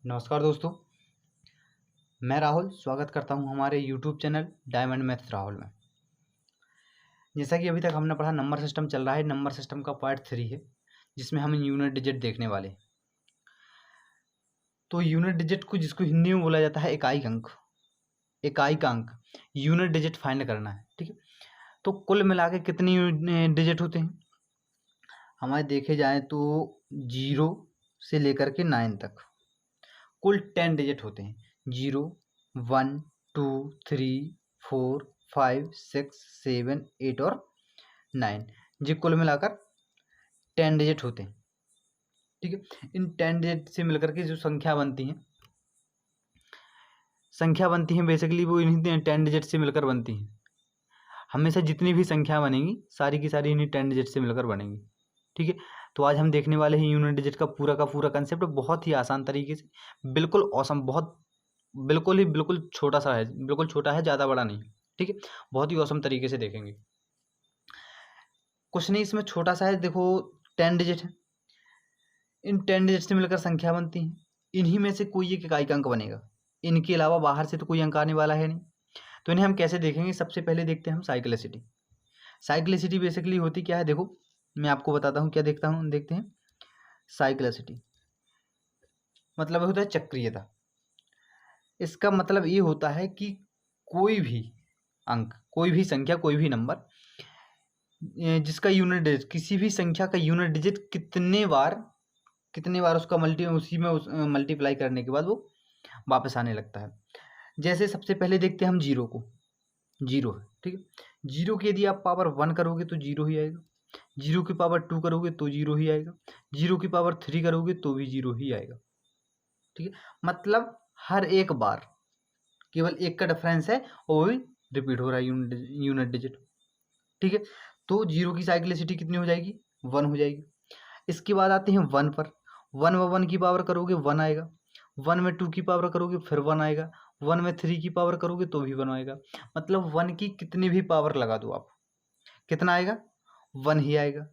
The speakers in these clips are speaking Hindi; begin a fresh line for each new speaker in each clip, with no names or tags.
नमस्कार दोस्तों, मैं राहुल स्वागत करता हूं हमारे YouTube channel diamond maths Rahul में। जैसा कि अभी तक हमने पढ़ा, नंबर सिस्टम चल रहा है। नंबर सिस्टम का पार्ट 3 है, जिसमें हम यूनिट डिजिट देखने वाले हैं। तो यूनिट डिजिट को, जिसको हिंदी में बोला जाता है इकाई अंक, इकाई का अंक, यूनिट डिजिट फाइंड करना है। ठीक है, तो कुल मिला के कितनी डिजिट होते हैं हमारे देखे जाए तो 0 से लेकर के 9 तक कुल 10 डिजिट होते हैं। 0, 1, 2, 3, 4, 5, 6, 7, 8 और 9, जी कुल मिलाकर 10 डिजिट होते हैं। ठीक है, इन 10 डिजिट से मिलकर के जो संख्या बनती हैं बेसिकली वो इन्हीं 10 डिजिट से मिलकर बनती हैं। हमेशा जितनी भी संख्या बनेंगी सारी की सारी इन्हीं 10 डिजिट से मिलकर बनेंगी। ठीक है, तो आज हम देखने वाले हैं यूनिट डिजिट का पूरा कंसेप्ट बहुत ही आसान तरीके से, बिल्कुल औसम, बिल्कुल छोटा सा है, बिल्कुल छोटा है, ज़्यादा बड़ा नहीं। ठीक है, बहुत ही औसम तरीके से देखेंगे। कुछ नहीं इसमें छोटा सा है, देखो 10 डिजिट है, इन 10 डिजिट से मिलकर संख्या बनती है। इन्हीं में से कोई एक इकाई का अंक बनेगा, इनके अलावा बाहर से तो कोई अंक आने वाला है नहीं। तो इन्हें हम कैसे देखेंगे? सबसे पहले देखते हैं हम साइक्लिसिटी। साइक्लिसिटी बेसिकली होती क्या है, देखो मैं आपको बताता हूँ क्या देखते हैं। साइक्लिसिटी मतलब होता है चक्रीयता। इसका मतलब ये होता है कि कोई भी अंक, कोई भी संख्या, कोई भी नंबर जिसका यूनिट डिजिट, किसी भी संख्या का यूनिट डिजिट कितने बार उसका मल्टीप्लाई करने के बाद वो वापस आने लगता है। जैसे सबसे पहले देखते हैं हम जीरो को। जीरो है, ठीक है। जीरो की यदि आप पावर 1 करोगे तो जीरो ही आएगा। जीरो की पावर 2 करोगे तो जीरो ही आएगा। जीरो की पावर 3 करोगे तो भी जीरो ही आएगा। ठीक है, मतलब हर एक बार केवल एक का डिफरेंस है और वो भी रिपीट हो रहा है यूनिट डिजिट। ठीक है, तो जीरो की साइक्लिसिटी कितनी हो जाएगी? 1 हो जाएगी। इसके बाद आते हैं 1 पर। 1 में 1 की पावर करोगे 1 आएगा। 1 में 2 की पावर करोगे फिर 1 आएगा। 1 में 3 की पावर करोगे तो भी 1 आएगा। मतलब 1 की कितनी भी पावर लगा दो आप, कितना आएगा? 1 ही आएगा।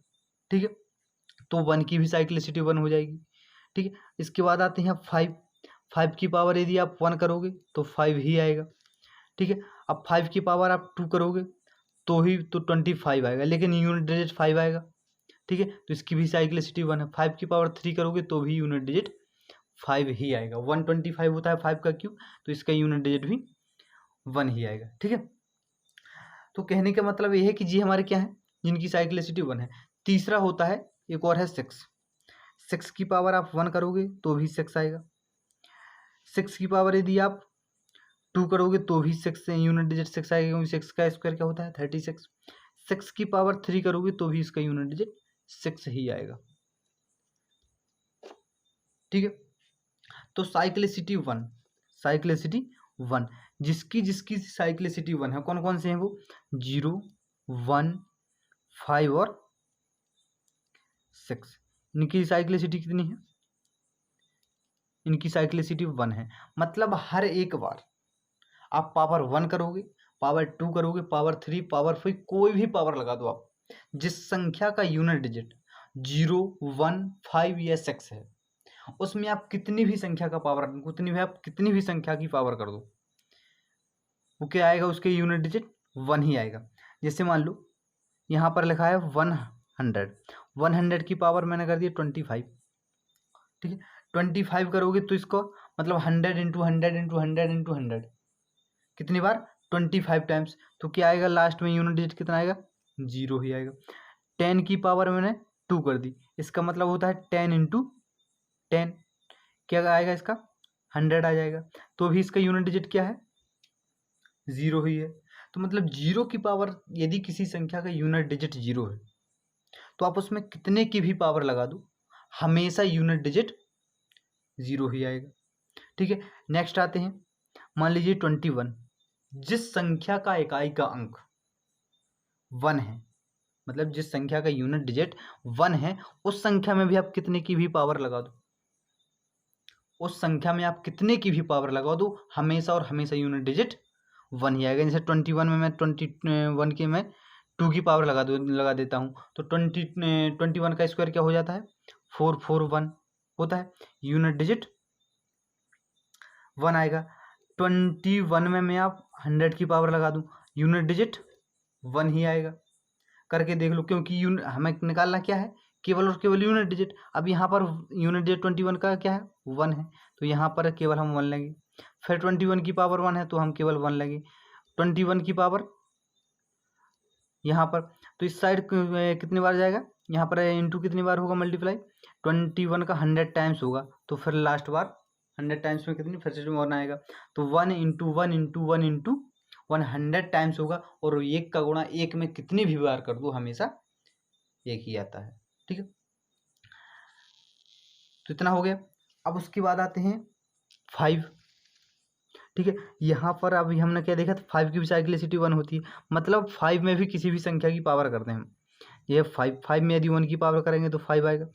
ठीक है, तो 1 की भी साइक्लिसिटी 1 हो जाएगी। ठीक है, इसके बाद आते हैं 5। 5 की पावर यदि आप 1 करोगे तो 5 ही आएगा। ठीक है, अब 5 की पावर आप 2 करोगे तो 25 आएगा, लेकिन यूनिट डिजिट 5 आएगा। ठीक है, तो इसकी भी साइक्लिसिटी 1 है। 5 की पावर 3 करोगे तो भी यूनिट डिजिट 5 ही आएगा। 125 होता है 5 का क्यूब, तो इसका यूनिट डिजिट भी 1 ही आएगा। ठीक है, तो कहने का मतलब ये है कि जी हमारे क्या है, जिनकी साइक्लिसिटी 1 है। तीसरा होता है, एक और है 6। 6 की पावर आप 1 करोगे तो भी 6 आएगा। 6 की पावर यदि आप 2 करोगे तो भी 6 से यूनिट डिजिट 6 आएगा, क्योंकि 6 का स्क्वायर क्या होता है? 36। 6 की पावर 3 करोगे तो भी इसका यूनिट डिजिट 6 ही आएगा। ठीक है, तो साइक्लिसिटी 1, साइक्लिसिटी 1, जिसकी जिसकी साइक्लिसिटी 1 है, कौन कौन से हैं वो? 0, 1, 5 और 6। इनकी साइक्लिसिटी कितनी है? इनकी साइक्लिसिटी 1 है। मतलब हर एक बार आप पावर 1 करोगे, पावर 2 करोगे, पावर 3, पावर 5, कोई भी पावर लगा दो आप, जिस संख्या का यूनिट डिजिट 0, 1, 5 या 6 है, उसमें आप कितनी भी संख्या का पावर, कितनी भी संख्या की पावर कर दो, वो क्या आएगा? उसके यूनिट डिजिट 1 ही आएगा। जैसे मान लो यहाँ पर लिखा है 100। 100 की पावर मैंने कर दी 25। ठीक है, 25 करोगे तो इसको मतलब 100 इंटू 100 इंटू 100 इंटू 100, कितनी बार? 25 टाइम्स। तो क्या आएगा लास्ट में? यूनिट डिजिट कितना आएगा? 0 ही आएगा। 10 की पावर मैंने 2 कर दी, इसका मतलब होता है 10 इंटू 10, क्या आएगा इसका? 100 आ जाएगा। तो भी इसका यूनिट डिजिट क्या है? 0 ही है। तो मतलब 0 की पावर, यदि किसी संख्या का यूनिट डिजिट 0 है तो आप उसमें कितने की भी पावर लगा दो, हमेशा यूनिट डिजिट 0 ही आएगा। ठीक है, नेक्स्ट आते हैं, मान लीजिए 21। जिस संख्या का इकाई का अंक 1 है, मतलब जिस संख्या का यूनिट डिजिट 1 है, उस संख्या में भी आप कितने की भी पावर लगा दो, उस संख्या में आप कितने की भी पावर लगा दो, हमेशा और हमेशा यूनिट डिजिट 1 ही आएगा। जैसे 21 में मैं 21 की मैं 2 की पावर लगा देता हूँ, तो 21 का स्क्वायर क्या हो जाता है? 441 होता है। यूनिट डिजिट 1 आएगा। 21 में मैं आप 100 की पावर लगा दूँ, यूनिट डिजिट 1 ही आएगा। करके देख लो, क्योंकि हमें निकालना क्या है, केवल और केवल यूनिट डिजिट। अब यहाँ पर यूनिट डिजिट 21 का क्या है, 1 है, तो यहाँ पर केवल हम 1 लेंगे। फिर 21 की पावर 1 है तो हम केवल 1 लेंगे। 21 की पावर यहाँ पर, तो इस साइड कितनी बार जाएगा, यहाँ पर इंटू कितनी बार होगा मल्टीप्लाई, 21 का 100 टाइम्स होगा, तो फिर लास्ट बार 100 टाइम्स में कितनी, फिर से 1 आएगा। तो 1 इंटू 1 इंटू 1 इंटू 100 टाइम्स होगा, और 1 का गुणा 1 में कितनी भी बार कर दो हमेशा 1 ही आता है। ठीक है, तो इतना हो गया। अब उसके बाद आते हैं 5। ठीक है, यहाँ पर अभी हमने क्या देखा था, 5 की भी साइक्लिसिटी 1 होती है, मतलब 5 में भी किसी भी संख्या की पावर करते हैं हम। ये 5 में यदि 1 की पावर करेंगे तो 5 आएगा,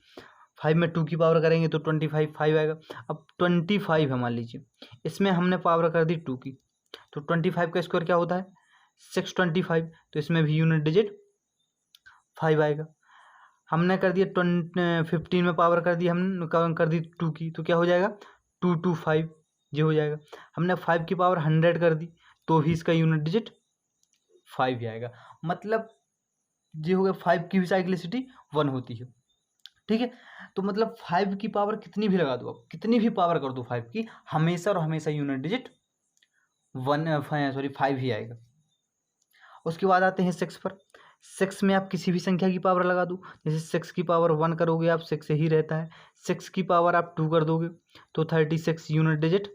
5 में 2 की पावर करेंगे तो 25 5 आएगा। अब 25 है मान लीजिए, इसमें हमने पावर कर दी 2 की, तो 25 का स्क्वायर क्या होता है, 625, तो इसमें भी यूनिट डिजिट 5 आएगा। हमने कर दिया 15 में पावर कर दी, हम कर दी 2 की, तो क्या हो जाएगा 225 ये हो जाएगा। हमने 5 की पावर 100 कर दी, तो भी इसका यूनिट डिजिट 5 ही आएगा। मतलब ये हो गया, 5 की भी साइक्लिसिटी 1 होती है। ठीक है, तो मतलब 5 की पावर कितनी भी लगा दो, आप कितनी भी पावर कर दो 5 की, हमेशा और हमेशा यूनिट डिजिट 5 ही आएगा। उसके बाद आते हैं 6 पर। 6 में आप किसी भी संख्या की पावर लगा दो, जैसे 6 की पावर 1 करोगे आप 6 ही रहता है, 6 की पावर आप 2 कर दोगे तो 36 यूनिट डिजिट,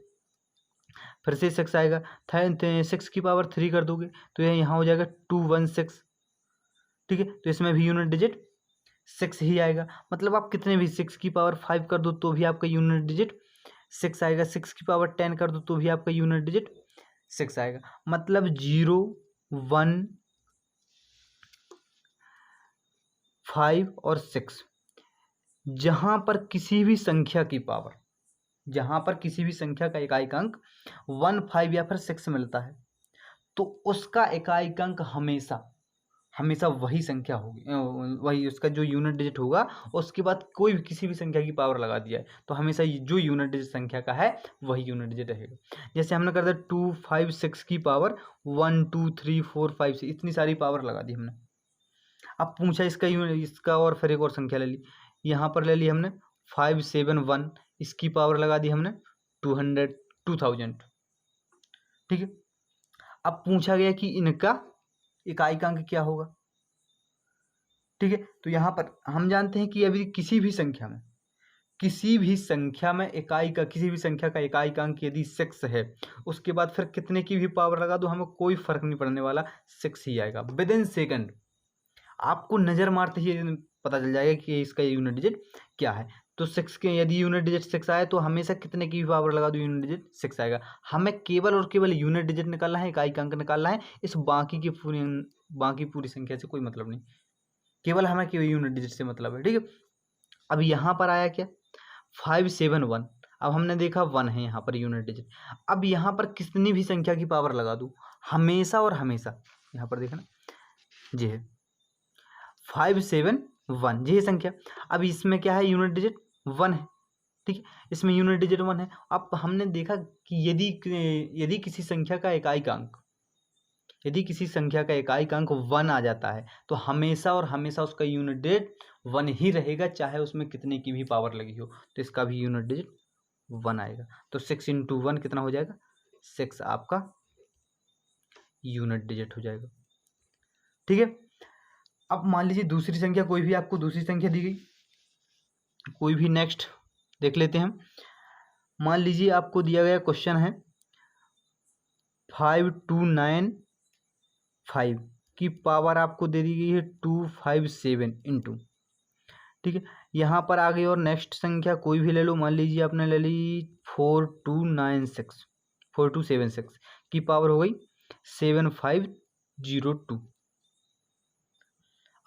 फिर से 6 आएगा। 6 की पावर 3 कर दोगे तो यह यहाँ हो जाएगा 216। ठीक है, तो इसमें भी यूनिट डिजिट 6 ही आएगा। मतलब आप कितने भी 6 की पावर 5 कर दो तो भी आपका यूनिट डिजिट 6 आएगा, 6 की पावर 10 कर दो तो भी आपका यूनिट डिजिट 6 आएगा। मतलब 0 1 5 और 6, जहाँ पर किसी भी संख्या की पावर, जहाँ पर किसी भी संख्या का इकाई अंक 1 5 या फिर 6 मिलता है, तो उसका इकाई अंक हमेशा हमेशा वही संख्या होगी, वही उसका जो यूनिट डिजिट होगा, उसके बाद कोई भी किसी भी संख्या की पावर लगा दिया है तो हमेशा जो यूनिट डिजिट संख्या का है वही यूनिट डिजिट रहेगा। जैसे हमने कर दिया 2 5 6 की पावर 1 2 3 4 5 6, इतनी सारी पावर लगा दी हमने। अब पूछा इसका इसका, और फिर एक और संख्या ले ली, यहाँ पर ले ली हमने 5 7 1, इसकी पावर लगा दी हमने 2000। ठीक है, अब पूछा गया कि इनका इकाई का अंक क्या होगा। ठीक है, तो यहाँ पर हम जानते हैं कि अभी किसी भी संख्या में इकाई का, किसी भी संख्या का इकाई का अंक यदि 6 है, उसके बाद फिर कितने की भी पावर लगा दो हमें कोई फर्क नहीं पड़ने वाला, 6 ही आएगा। विद इन सेकेंड आपको नज़र मारते ही पता चल जाएगा कि इसका यूनिट डिजिट क्या है। तो 6 के यदि यूनिट डिजिट 6 आए तो हमेशा कितने की भी पावर लगा दो यूनिट डिजिट 6 आएगा। हमें केवल और केवल यूनिट डिजिट निकालना है, इकाई का अंक निकालना है, इस बाकी पूरी संख्या से कोई मतलब नहीं, केवल हमें केवल यूनिट डिजिट से मतलब है। ठीक है, अब यहाँ पर आया क्या 5 7 1, अब हमने देखा 1 है यहाँ पर यूनिट डिजिट। अब यहाँ पर कितनी भी संख्या की पावर लगा दूँ हमेशा और हमेशा, यहाँ पर देखना जी है 5 7 1 ये संख्या। अब इसमें क्या है यूनिट डिजिट 1 है। ठीक है, इसमें यूनिट डिजिट 1 है। अब हमने देखा कि यदि किसी संख्या का इकाई अंक 1 आ जाता है तो हमेशा और हमेशा उसका यूनिट डिजिट 1 ही रहेगा, चाहे उसमें कितने की भी पावर लगी हो, तो इसका भी यूनिट डिजिट 1 आएगा। तो 6 × 1 कितना हो जाएगा, 6 आपका यूनिट डिजिट हो जाएगा। ठीक है, अब मान लीजिए दूसरी संख्या, कोई भी आपको दूसरी संख्या दी गई, कोई भी नेक्स्ट देख लेते हैं। मान लीजिए आपको दिया गया क्वेश्चन है 5295 की पावर आपको दे दी गई है 257 इंटू। ठीक है, यहाँ पर आ गई और नेक्स्ट संख्या कोई भी ले लो, मान लीजिए आपने ले ली 4276 की पावर हो गई 7502।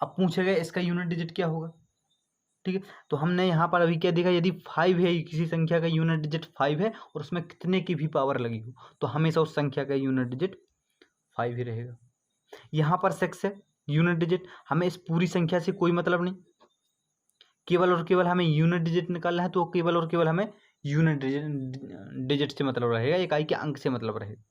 अब पूछेगा इसका यूनिट डिजिट क्या होगा। ठीक है, तो हमने यहाँ पर अभी क्या देखा, यदि 5 है, किसी संख्या का यूनिट डिजिट 5 है और उसमें कितने की भी पावर लगी हो तो हमेशा उस संख्या का यूनिट डिजिट 5 ही रहेगा। यहाँ पर 6 है यूनिट डिजिट, हमें इस पूरी संख्या से कोई मतलब नहीं, केवल और केवल हमें यूनिट डिजिट निकालना है, तो केवल और केवल हमें यूनिट डिजिट से मतलब रहेगा, इकाई के अंक से मतलब रहेगा।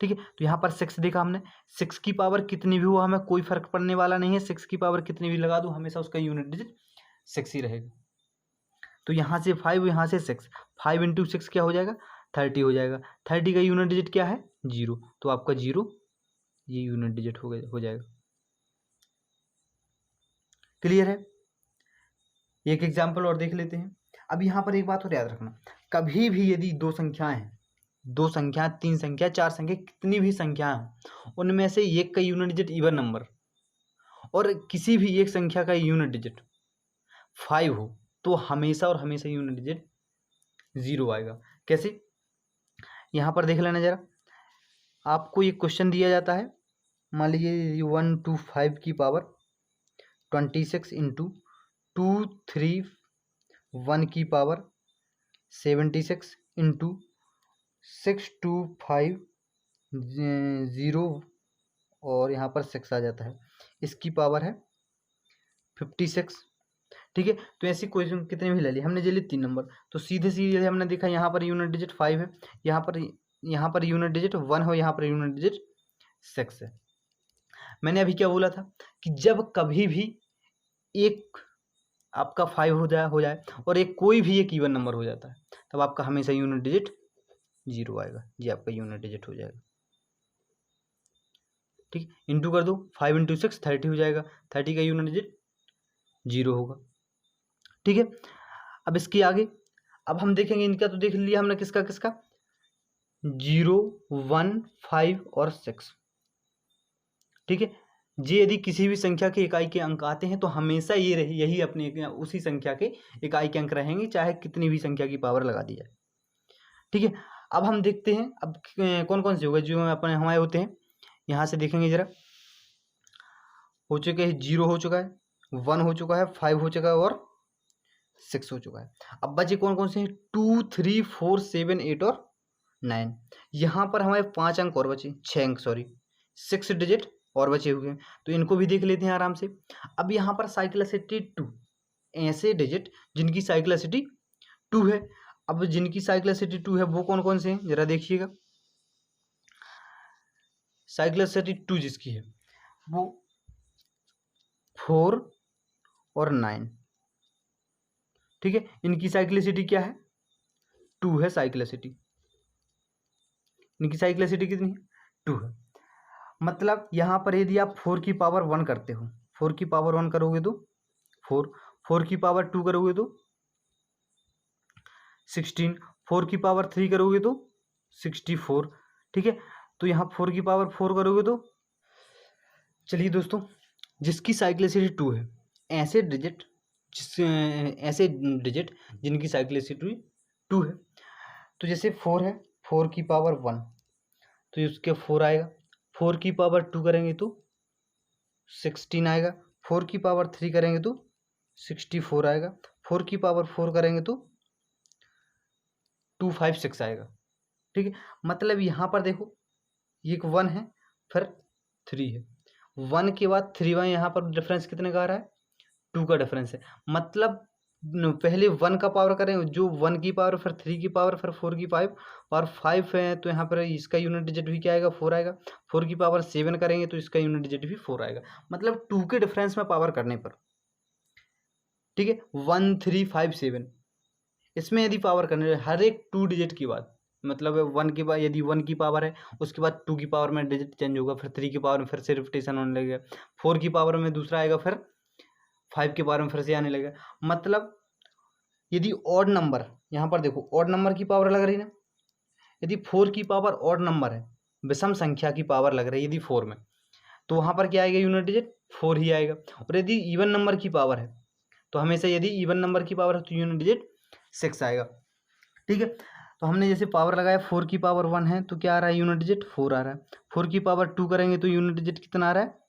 ठीक है, तो यहाँ पर 6 देखा हमने, 6 की पावर कितनी भी हो हमें कोई फर्क पड़ने वाला नहीं है, 6 की पावर कितनी भी लगा दो हमेशा उसका यूनिट डिजिट 6 ही रहेगा। तो यहाँ से 5, यहाँ से 6, 5 इंटू 6 क्या हो जाएगा, 30 हो जाएगा। 30 का यूनिट डिजिट क्या है, 0, तो आपका 0 ये यूनिट डिजिट हो जाएगा। क्लियर है। एक एग्जाम्पल और देख लेते हैं। अब यहाँ पर एक बात और याद रखना, कभी भी यदि दो संख्याएं हैं, 2 संख्या, 3 संख्या, 4 संख्या, कितनी भी संख्या हैं, उनमें से एक का यूनिट डिजिट इवन नंबर और किसी भी एक संख्या का यूनिट डिजिट 5 हो तो हमेशा और हमेशा यूनिट डिजिट 0 आएगा। कैसे, यहाँ पर देख लेना जरा। आपको एक क्वेश्चन दिया जाता है, मान लीजिए 1 to 5 की पावर 26 इंटू 2 3 1 की पावर 76 इंटू 6 2 5 0 और यहाँ पर 6 आ जाता है, इसकी पावर है 56। ठीक है, तो ऐसी क्वेश्चन कितने भी ले ली हमने, ले ली 3 नंबर, तो सीधे सीधे हमने देखा यहाँ पर यूनिट डिजिट 5 है, यहाँ पर यूनिट डिजिट 1 हो, यहाँ पर यूनिट डिजिट 6 है। मैंने अभी क्या बोला था कि जब कभी भी एक आपका 5 हो जाए और एक कोई भी एक इवन नंबर हो जाता है, तब आपका हमेशा यूनिट डिजिट 0 आएगा, ये आपका यूनिट डिजिट हो जाएगा। ठीक, इंटू कर दो, 5 इंटू 6 30 हो जाएगा, 30 का यूनिट डिजिट 0 होगा। ठीक है, अब इसके आगे अब हम देखेंगे, इनका तो देख लिया हमने, किसका किसका, 0 1 5 और 6। ठीक है, ये यदि किसी भी संख्या के इकाई के अंक आते हैं तो हमेशा यही अपने उसी संख्या के इकाई के अंक रहेंगे, चाहे कितनी भी संख्या की पावर लगा दी जाए। ठीक है, अब हम देखते हैं अब कौन कौन से होगा जो अपने हमारे होते हैं। यहाँ से देखेंगे जरा, हो चुके हैं 0 हो चुका है, 1 हो चुका है, 5 हो चुका है और 6 हो चुका है। अब बचे कौन कौन से हैं, 2 3 4 7 8 और 9। यहाँ पर हमारे 5 अंक और बचे, 6 अंक सॉरी, 6 डिजिट और बचे हुए हैं, तो इनको भी देख लेते हैं आराम से। अब यहाँ पर साइक्लिसिटी 2, ऐसे डिजिट जिनकी साइक्लिसिटी 2 है। अब जिनकी साइक्लिसिटी 2 है वो कौन कौन से हैं जरा देखिएगा। साइक्लिसिटी 2 जिसकी है वो 4 और 9। ठीक है, इनकी साइक्लिसिटी क्या है, 2 है साइक्लिसिटी, इनकी साइक्लिसिटी कितनी है, 2 है। मतलब यहाँ पर यदि आप 4 की पावर 1 करते हो, 4 की पावर 1 करोगे तो 4, 4 की पावर 2 करोगे तो 16, 4 की पावर 3 करोगे तो 64। ठीक है, तो यहाँ 4 की पावर 4 करोगे तो, चलिए दोस्तों, जिसकी साइक्लिसिटी 2 है, ऐसे डिजिट जिनकी साइक्लिसिटी 2 है, तो जैसे 4 है, 4 की पावर 1 तो उसके 4 आएगा, 4 की पावर 2 करेंगे तो 16 आएगा, 4 की पावर 3 करेंगे तो 64 आएगा, 4 की पावर 4 करेंगे तो 256 आएगा। ठीक है, मतलब यहाँ पर देखो, एक 1 है फिर 3 है, 1 के बाद 3 1, यहाँ पर डिफरेंस कितने का आ रहा है, 2 का डिफरेंस है। मतलब पहले 1 का पावर करें, जो 1 की पावर, फिर 3 की पावर, फिर 4 की पावर और 5 है, तो यहाँ पर इसका यूनिट डिजिट भी क्या आएगा, 4 आएगा। 4 की पावर 7 करेंगे तो इसका यूनिट डिजिट भी 4 आएगा, मतलब 2 के डिफरेंस में पावर करने पर। ठीक है, 1 3 5 7, इसमें यदि पावर करने हर एक 2 डिजिट की बात, मतलब 1 की पावर, यदि 1 की पावर है उसके बाद 2 की पावर में डिजिट चेंज होगा, फिर 3 की पावर में फिर से रिपीटेशन होने लगेगा, 4 की पावर में दूसरा आएगा, फिर 5 के पावर में फिर से आने लगेगा। मतलब यदि ऑड नंबर, यहाँ पर देखो ऑड नंबर की पावर लग रही है ना, यदि 4 की पावर ऑड नंबर है, विषम संख्या की पावर लग रही है यदि 4 में, तो वहाँ पर क्या आएगा, यूनिट डिजिट 4 ही आएगा। और यदि इवन नंबर की पावर है तो हमेशा यदि इवन नंबर की पावर है तो यूनिट डिजिट 6 आएगा। ठीक है, तो हमने जैसे पावर लगाया, 4 की पावर 1 है तो क्या आ रहा है, यूनिट डिजिट 4 आ रहा है। 4 की पावर 2 करेंगे तो यूनिट डिजिट कितना आ रहा है,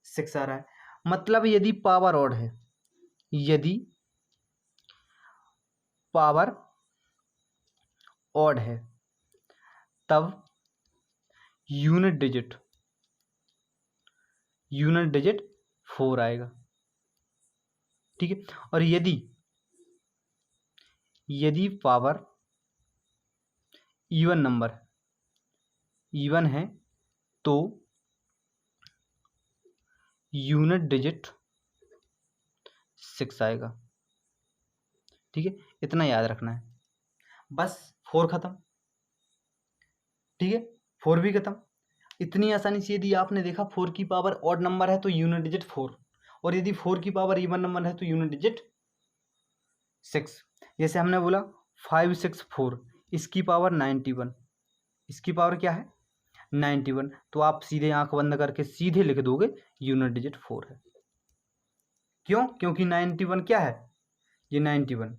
6 आ रहा है। मतलब यदि पावर ऑड है, यदि पावर ऑड है तब यूनिट डिजिट 4 आएगा। ठीक है, और यदि पावर इवन नंबर इवन है तो यूनिट डिजिट 6 आएगा। ठीक है, इतना याद रखना है बस। 4 खत्म। ठीक है, 4 भी खत्म। इतनी आसानी से यदि आपने देखा 4 की पावर ऑड नंबर है तो यूनिट डिजिट 4, और यदि 4 की पावर इवन नंबर है तो यूनिट डिजिट 6। जैसे हमने बोला 564, इसकी पावर 91, इसकी पावर क्या है 91, तो आप सीधे आंख बंद करके सीधे लिख दोगे यूनिट डिजिट 4 है। क्यों? क्योंकि 91 क्या है, ये 91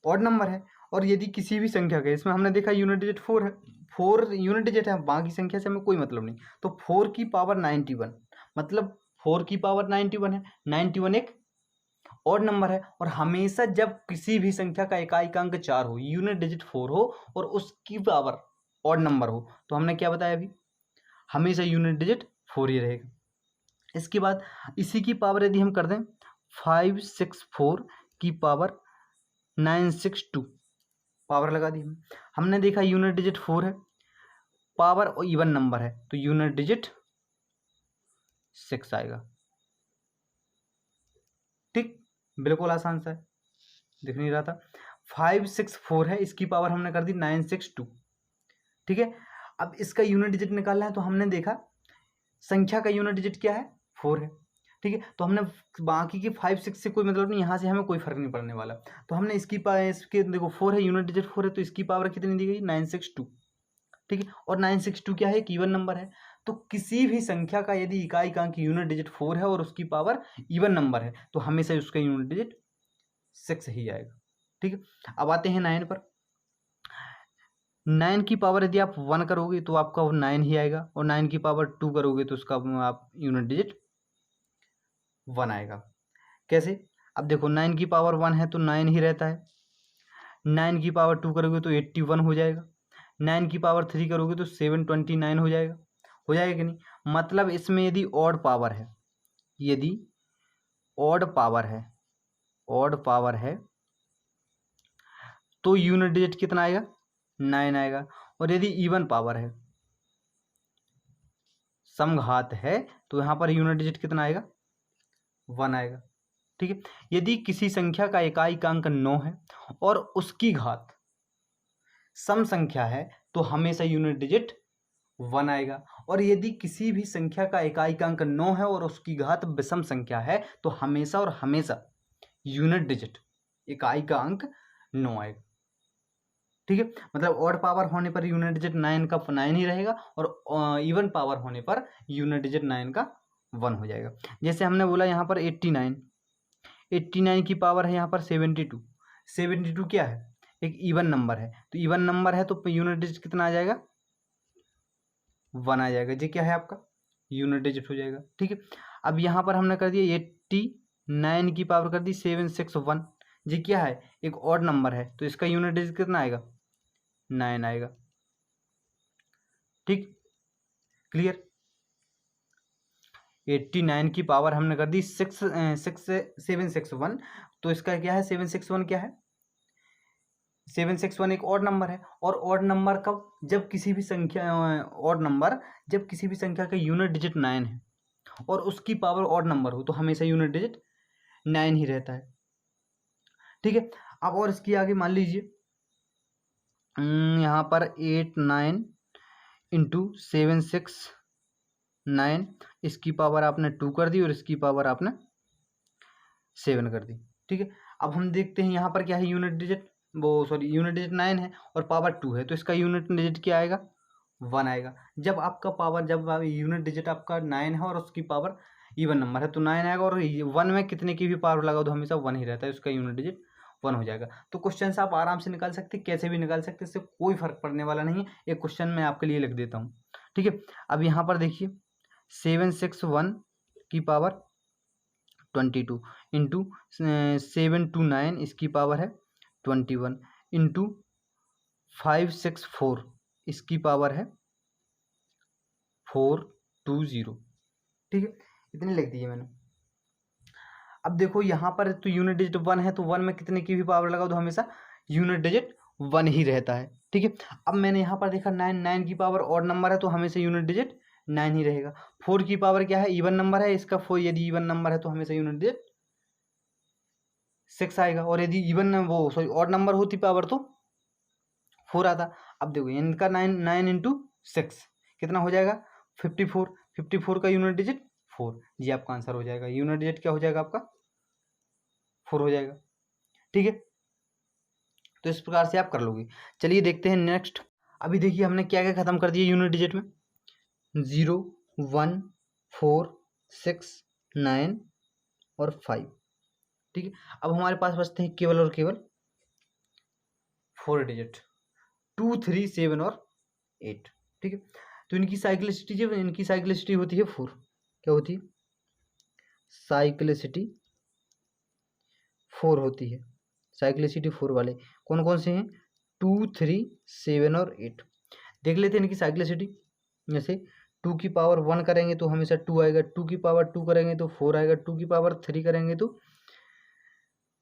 ऑड नंबर है। और यदि किसी भी संख्या का, इसमें हमने देखा यूनिट डिजिट 4 है, 4 यूनिट डिजिट है, बाकी संख्या से हमें कोई मतलब नहीं। तो 4 की पावर 91 मतलब 4 की पावर 91 है। 91 एक ऑड नंबर है, और हमेशा जब किसी भी संख्या का इकाई अंक 4 हो, यूनिट डिजिट 4 हो और उसकी पावर ऑड नंबर हो, तो हमने क्या बताया अभी, हमेशा यूनिट डिजिट 4 ही रहेगा। इसके बाद इसी की पावर यदि हम कर दें 564 की पावर 962, पावर लगा दी हमने देखा यूनिट डिजिट 4 है, पावर और इवन नंबर है, तो यूनिट डिजिट 6 आएगा। ठीक, बिल्कुल आसान सा है, दिख नहीं रहा था। 564 है, इसकी पावर हमने कर दी 962। ठीक है, अब इसका यूनिट डिजिट निकालना है, तो हमने देखा संख्या का यूनिट डिजिट क्या है 4 है। ठीक है, तो हमने बाकी के 5 6 से कोई मतलब नहीं, यहाँ से हमें कोई फर्क नहीं पड़ने वाला। तो हमने इसके देखो 4 है, यूनिट डिजिट 4 है, तो इसकी पावर कितनी दी गई 962। ठीक है, और 962 क्या है, एक इवन नंबर है। तो किसी भी संख्या का यदि इकाई अंक यूनिट डिजिट 4 है और उसकी पावर इवन नंबर है, तो हमेशा उसका यूनिट डिजिट 6 ही आएगा। ठीक है, अब आते हैं 9 पर। 9 की पावर यदि आप 1 करोगे तो आपका 9 ही आएगा, और 9 की पावर 2 करोगे तो उसका आप यूनिट डिजिट 1 आएगा। कैसे? अब देखो 9 की पावर 1 है तो 9 ही रहता है, 9 की पावर 2 करोगे तो 81 हो जाएगा, 9 की पावर 3 करोगे तो 729 हो जाएगा कि नहीं? मतलब इसमें यदि ऑड पावर है, यदि ऑड पावर है तो यूनिट डिजिट कितना आएगा 9 आएगा। और यदि इवन पावर है, समघात है, तो यहाँ पर यूनिट डिजिट कितना आएगा 1 आएगा। ठीक है, यदि किसी संख्या का इकाई अंक 9 है और उसकी घात सम संख्या है तो हमेशा यूनिट डिजिट 1 आएगा। और यदि किसी भी संख्या का इकाई अंक 9 है और उसकी घात विषम संख्या है तो हमेशा और हमेशा यूनिट डिजिट इकाई का अंक 9 आएगा। ठीक है, मतलब ऑड पावर होने पर यूनिट डिजिट 9 का 9 ही रहेगा, और इवन पावर होने पर यूनिट डिजिट 9 का 1 हो जाएगा। जैसे हमने बोला यहाँ पर 89 की पावर है यहाँ पर 72। 72 क्या है, एक इवन नंबर है, तो इवन नंबर है तो यूनिट डिजिट कितना आ जाएगा 1 आ जाएगा। जी क्या है आपका यूनिट डिजिट हो जाएगा। ठीक है, अब यहाँ पर हमने कर दिया 89 की पावर कर दी 761। जी क्या है, एक ऑड नंबर है, तो इसका यूनिट डिजिट कितना आएगा 9 आएगा। ठीक, क्लियर। 89 की पावर हमने कर दी 761, तो इसका क्या है 761 क्या है 761 एक ऑड नंबर है। और ऑड नंबर कब, जब किसी भी संख्या ऑड नंबर जब किसी भी संख्या का यूनिट डिजिट 9 है और उसकी पावर ऑड नंबर हो, तो हमेशा यूनिट डिजिट 9 ही रहता है। ठीक है, अब और इसकी आगे मान लीजिए यहाँ पर 89 इंटू 769, इसकी पावर आपने 2 कर दी और इसकी पावर आपने 7 कर दी। ठीक है, अब हम देखते हैं यहाँ पर क्या है यूनिट डिजिट यूनिट डिजिट 9 है और पावर 2 है, तो इसका यूनिट डिजिट क्या आएगा 1 आएगा। जब यूनिट डिजिट आपका 9 है और उसकी पावर इवन नंबर है तो 9 आएगा, और 1 में कितने की भी पावर लगाओ तो हमेशा 1 ही रहता है, उसका यूनिट डिजिट 1 हो जाएगा। तो क्वेश्चन आप आराम से निकाल सकते, कैसे भी निकाल सकते, इससे कोई फर्क पड़ने वाला नहीं है। एक क्वेश्चन मैं आपके लिए लिख देता हूँ। ठीक है, अब यहाँ पर देखिए 761 की पावर 22 इंटू 729, इसकी पावर है 21 इंटू 564, इसकी पावर है 420। ठीक है, इतनी लिख दी है मैंने। अब देखो यहाँ पर तो यूनिट डिजिट 1 है, तो 1 में कितने की भी पावर लगाओ तो हमेशा यूनिट डिजिट 1 ही रहता है। ठीक है। अब मैंने यहाँ पर देखा 9, 9 की पावर ऑड नंबर है तो हमेशा यूनिट डिजिट 9 ही रहेगा। 4 की पावर क्या है, इवन नंबर है, इसका 4 यदि इवन नंबर है तो हमेशा यूनिट डिजिट 6 आएगा, और यदि इवन वो सॉरी ऑड नंबर होती पावर तो 4 आता। अब देखो इनका 9, 9 इंटू 6 कितना हो जाएगा, 54। 54 का यूनिट डिजिट 4, जी आपका आंसर हो जाएगा। यूनिट डिजिट क्या हो जाएगा आपका, 4 हो जाएगा। ठीक है, तो इस प्रकार से आप कर लोगे। चलिए देखते हैं नेक्स्ट। अभी देखिए हमने क्या क्या खत्म कर दिया यूनिट डिजिट में, 0, 1, 4, 6, 9 और 5। ठीक है, अब हमारे पास बचते हैं केवल और केवल 4 डिजिट, 2, 3, 7 और 8। ठीक है, तो इनकी साइक्लिसिटी जब इनकी साइक्लिसिटी होती है 4, क्या होती है, साइक्लिसिटी 4 होती है। साइक्लिसिटी 4 वाले कौन कौन से हैं, 2, 3, 7 और 8। देख लेते हैं इनकी साइक्लिसिटी। जैसे 2 की पावर 1 करेंगे तो हमेशा 2 आएगा, 2 की पावर 2 करेंगे तो 4 आएगा, 2 की पावर 3 करेंगे तो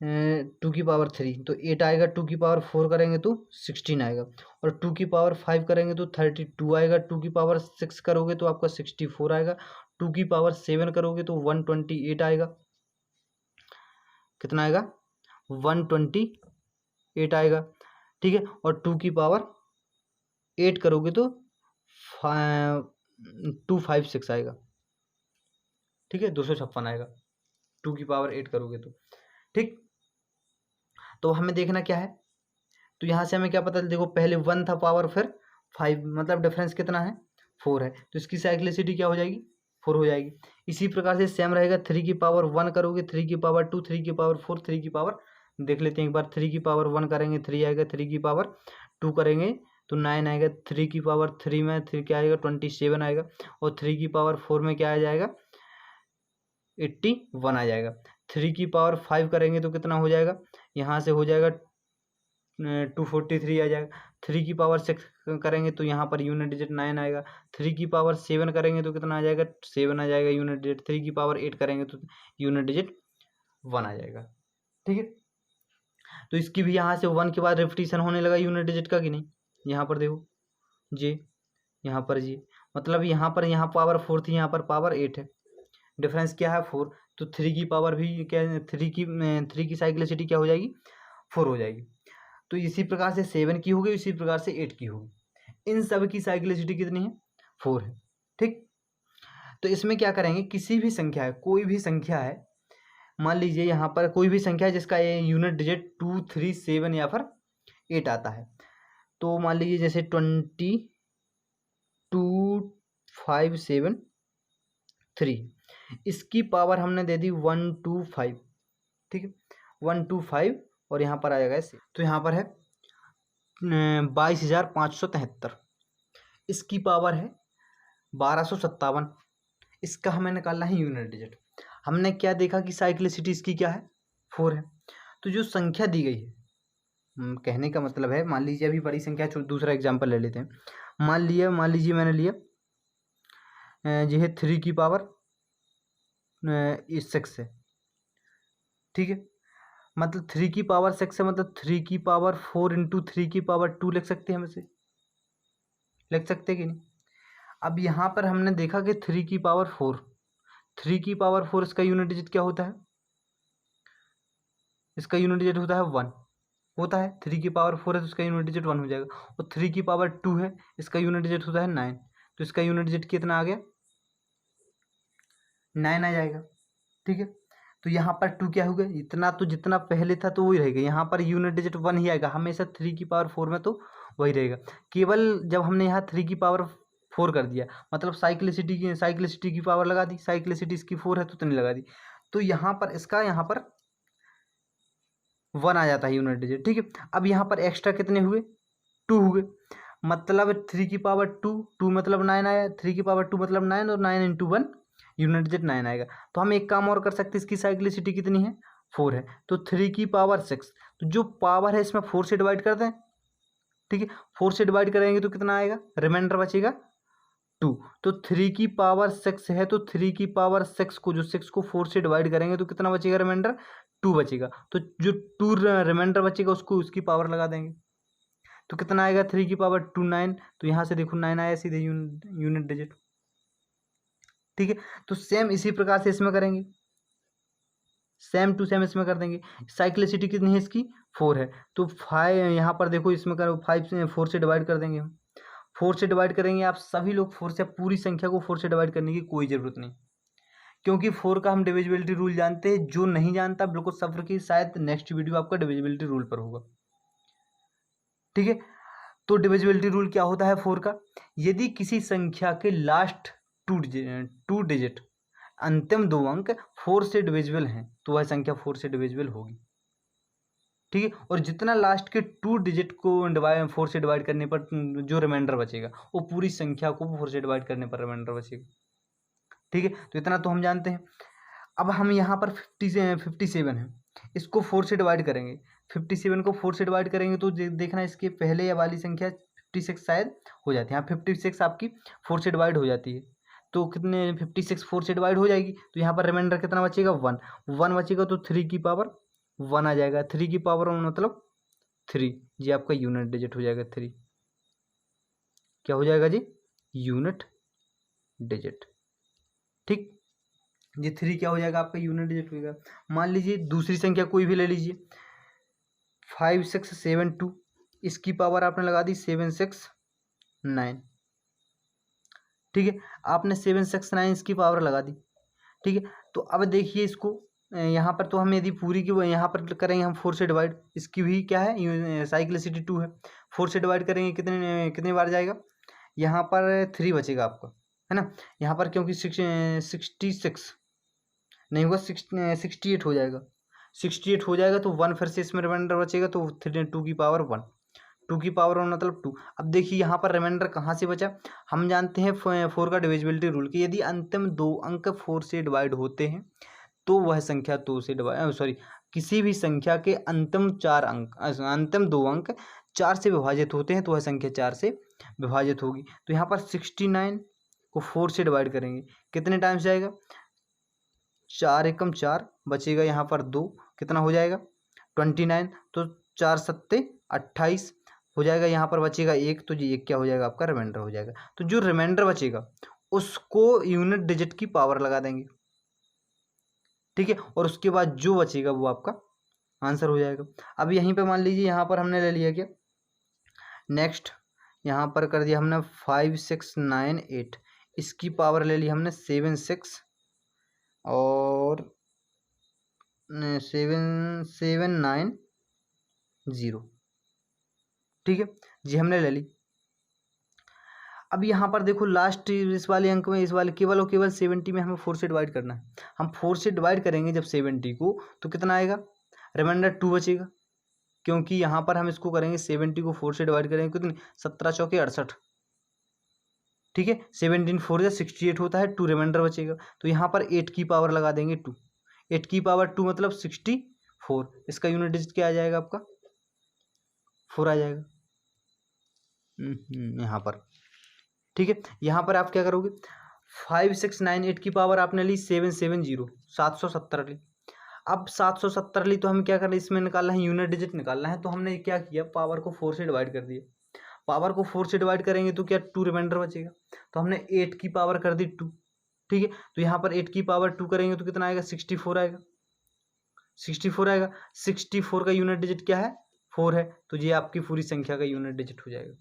2 की पावर 3 तो 8 आएगा, 2 की पावर 4 करेंगे तो 16 आएगा, और 2 की पावर 5 करेंगे तो 32 आएगा, 2 की पावर 6 करोगे तो आपका 64 आएगा, 2 की पावर 7 करोगे तो 128 आएगा। कितना आएगा, 128 आएगा। ठीक है, और 2 की पावर 8 करोगे तो 256 आएगा। ठीक है, 256 आएगा 2 की पावर 8 करोगे तो। ठीक, तो हमें देखना क्या है, तो यहाँ से हमें क्या पता, देखो पहले 1 था पावर, फिर 5, मतलब डिफरेंस कितना है, 4 है, तो इसकी साइक्लिसिटी क्या हो जाएगी, 4 हो जाएगी। इसी प्रकार से सेम रहेगा, 3 की पावर 1 करोगे, 3 की पावर 2, 3 की पावर 4, 3 की पावर, देख लेते हैं एक बार, 3 की पावर 1 करेंगे 3 आएगा, 3 की पावर 2 करेंगे तो 9 आएगा, 3 की पावर 3 में 3 क्या आएगा, 27 आएगा, और 3 की पावर 4 में क्या आ जाएगा, 81 आ जाएगा। 3 की पावर 5 करेंगे तो कितना हो जाएगा, यहाँ से हो जाएगा 243 आ जाएगा। 3 की पावर 6 करेंगे तो यहाँ पर यूनिट डिजिट 9 आएगा। 3 की पावर 7 करेंगे तो कितना आ जाएगा, 7 आ जाएगा यूनिट डिजिट। 3 की पावर 8 करेंगे तो यूनिट डिजिट 1 आ जाएगा। ठीक है, तो इसकी भी यहाँ से 1 के बाद रिपीटिशन होने लगा यूनिट डिजिट का कि नहीं, यहाँ पर देखो जे, यहाँ पर जी, मतलब यहाँ पावर 4 थी, यहाँ पर पावर 8 है, डिफरेंस क्या है 4, तो 3 की पावर भी क्या, 3 की साइक्लिसिटी क्या हो जाएगी, 4 हो जाएगी। तो इसी प्रकार से 7 की होगी, इसी प्रकार से 8 की होगी, इन सब की साइक्लिसिटी कितनी है, 4 है। ठीक, तो इसमें क्या करेंगे, किसी भी संख्या है, कोई भी संख्या है, मान लीजिए यहाँ पर कोई भी संख्या है जिसका ये यूनिट डिजिट 2, 3, 7 या फिर 8 आता है, तो मान लीजिए जैसे 20, 2, 5, 7, 3, इसकी पावर हमने दे दी 1, 2, 5। ठीक है, 1, 2, 5 और यहाँ पर आ जाएगा ऐसे, तो यहाँ पर है 22,573, इसकी पावर है 1257, इसका हमें निकालना है यूनिट डिजिट। हमने क्या देखा कि साइक्लिसिटी इसकी क्या है, 4 है। तो जो संख्या दी गई है, कहने का मतलब है, मान लीजिए अभी बड़ी संख्या, दूसरा एग्जांपल ले लेते हैं। मान लीजिए मैंने लिया जो है 3 की पावर 6 है। ठीक है, मतलब 3 की पावर 6 है, मतलब 3 की पावर 4 इंटू 3 की पावर 2 लिख सकते हैं, हम इसे लिख सकते हैं कि नहीं। अब यहाँ पर हमने देखा कि 3 की पावर 4, 3 की पावर 4 इसका यूनिट डिजिट क्या होता है, इसका यूनिट डिजिट होता है 1 होता है। 3 की पावर 4 है तो इसका यूनिट डिजिट 1 हो जाएगा, और 3 की पावर 2 है, इसका यूनिट डिजिट होता है 9, तो इसका यूनिट डिजिट कितना आ गया, 9 आ जाएगा। ठीक है, तो यहाँ पर 2 क्या हो गया, इतना तो जितना पहले था तो वही रहेगा, यहाँ पर यूनिट डिजिट 1 ही आएगा हमेशा, 3 की पावर 4 में तो वही रहेगा। केवल जब हमने यहाँ 3 की पावर 4 कर दिया, मतलब साइक्लिसिटी की पावर लगा दी, साइक्लिसिटी इसकी 4 है तो इतनी लगा दी, तो यहाँ पर इसका यहाँ पर 1 आ जाता है यूनिट डिजिट। ठीक है, अब यहाँ पर एक्स्ट्रा कितने हुए, 2 हुए, मतलब 3 की पावर 2, 2 मतलब 9 आया, 3 की पावर 2 मतलब 9, और 9 इंटू 1 यूनिट डिजिट 9 आएगा। तो हम एक काम और कर सकते हैं, इसकी साइक्लिसिटी कितनी है, 4 है, तो 3 की पावर 6, तो जो पावर है इसमें 4 से डिवाइड कर दें। ठीक है, 4 से डिवाइड करेंगे तो कितना आएगा, रिमाइंडर बचेगा 2, तो 3 की पावर 6 है, तो 3 की पावर 6 को, जो 6 को 4 से डिवाइड करेंगे तो कितना बचेगा, रिमाइंडर 2 बचेगा, तो जो 2 रिमाइंडर बचेगा उसको उसकी पावर लगा देंगे। तो कितना आएगा 3 की पावर 2 9। तो यहाँ से देखो 9 आया सीधे यूनिट डिजिट। ठीक है, तो सेम इसी प्रकार से इसमें करेंगे, सेम टू सेम इसमें कर देंगे। साइक्लिसिटी कितनी है इसकी 4 है, तो 5 यहाँ पर देखो इसमें करो 5 से 4 से डिवाइड कर देंगे हम। 4 से डिवाइड करेंगे आप सभी लोग 4 से, पूरी संख्या को 4 से डिवाइड करने की कोई ज़रूरत नहीं, क्योंकि 4 का हम डिविजिबिलिटी रूल जानते हैं। जो नहीं जानता बिल्कुल सब्र की, शायद नेक्स्ट वीडियो आपका डिविजिबिलिटी रूल पर होगा। ठीक है, तो डिविजिबिलिटी रूल क्या होता है 4 का, यदि किसी संख्या के लास्ट टू डिजिट अंतिम 2 अंक 4 से डिविजिबल हैं तो वह संख्या 4 से डिविजिबल होगी। ठीक है, और जितना लास्ट के 2 डिजिट को 4 से डिवाइड करने पर जो रिमाइंडर बचेगा वो पूरी संख्या को 4 से डिवाइड करने पर रिमाइंडर बचेगा। ठीक है, तो इतना तो हम जानते हैं। अब हम यहाँ पर 57 है, इसको 4 से डिवाइड करेंगे। 57 को 4 से डिवाइड करेंगे तो देखना इसके पहले वाली संख्या 56 शायद हो जाती है। हाँ, 56 आपकी 4 से डिवाइड हो जाती है, तो कितने 56 4 से डिवाइड हो जाएगी, तो यहाँ पर रिमाइंडर कितना बचेगा 1 बचेगा, तो 3 की पावर 1 आ जाएगा। 3 की पावर 1 मतलब 3, जी आपका यूनिट डिजिट हो जाएगा 3। क्या हो जाएगा जी, यूनिट डिजिट। ठीक, ये 3 क्या हो जाएगा आपका यूनिट डिजिट होगा। मान लीजिए दूसरी संख्या कोई भी ले लीजिए, 5672, इसकी पावर आपने लगा दी 769। ठीक है, आपने 769 इसकी पावर लगा दी। ठीक है, तो अब देखिए इसको यहाँ पर तो हम यदि पूरी की यहाँ पर करेंगे हम 4 से डिवाइड, इसकी भी क्या है साइक्लिसिटी 2 है। 4 से डिवाइड करेंगे कितने बार जाएगा, यहाँ पर 3 बचेगा आपका, है ना। यहाँ पर क्योंकि 66 नहीं होगा, 68 हो जाएगा। 68 हो जाएगा तो 1 फिर से इसमें रिमाइंडर बचेगा, तो 2 की पावर 1, 2 की पावर 1 मतलब 2। अब देखिए यहाँ पर रिमाइंडर कहाँ से बचा, हम जानते हैं 4 का डिविजिबिलिटी रूल कि यदि अंतिम 2 अंक 4 से डिवाइड होते हैं तो वह संख्या 2 से डिवाइड किसी भी संख्या के अंतिम 4 अंक, अंतिम 2 अंक 4 से विभाजित होते हैं तो वह संख्या 4 से विभाजित होगी। तो यहाँ पर 69 को 4 से डिवाइड करेंगे, कितने टाइम्स जाएगा, 4 एकम 4 बचेगा, यहाँ पर 2 कितना हो जाएगा 29, तो 4 सत्ते 28 हो जाएगा, यहाँ पर बचेगा 1, तो जी 1 क्या हो जाएगा आपका रिमाइंडर हो जाएगा। तो जो रिमाइंडर बचेगा उसको यूनिट डिजिट की पावर लगा देंगे। ठीक है, और उसके बाद जो बचेगा वो आपका आंसर हो जाएगा। अब यहीं पे मान लीजिए यहाँ पर हमने ले लिया क्या, नेक्स्ट यहाँ पर कर दिया हमने 5698, इसकी पावर ले ली हमने 76 और 7790। ठीक है जी, हमने ले ली। अब यहाँ पर देखो लास्ट इस वाले अंक में, इस वाले केवल और केवल 70 में हमें 4 से डिवाइड करना है। हम 4 से डिवाइड करेंगे जब 70 को, तो कितना आएगा, रिमाइंडर 2 बचेगा, क्योंकि यहाँ पर हम इसको करेंगे 70 को 4 से डिवाइड करेंगे, कितनी 17 चौके 68। ठीक है, 17 4 या 68 होता है, 2 रिमाइंडर बचेगा, तो यहाँ पर 8 की पावर लगा देंगे 2। 8 की पावर 2 मतलब 64, इसका यूनिट डिजिट क्या आ जाएगा आपका 4 आ जाएगा यहाँ पर। ठीक है, यहाँ पर आप क्या करोगे, 5698 की पावर आपने ली 770, 770 ली। अब 770 ली तो हम क्या कर रहे हैं, इसमें निकालना है यूनिट डिजिट निकालना है, तो हमने क्या किया, पावर को 4 से डिवाइड कर दिया। पावर को 4 से डिवाइड करेंगे तो क्या 2 रिमाइंडर बचेगा, तो हमने 8 की पावर कर दी 2। ठीक है, तो यहाँ पर 8 की पावर 2 करेंगे तो कितना आएगा, 64 आएगा। 64 आएगा, 64 का यूनिट डिजिट क्या है 4 है, तो ये आपकी पूरी संख्या का यूनिट डिजिट हो जाएगा।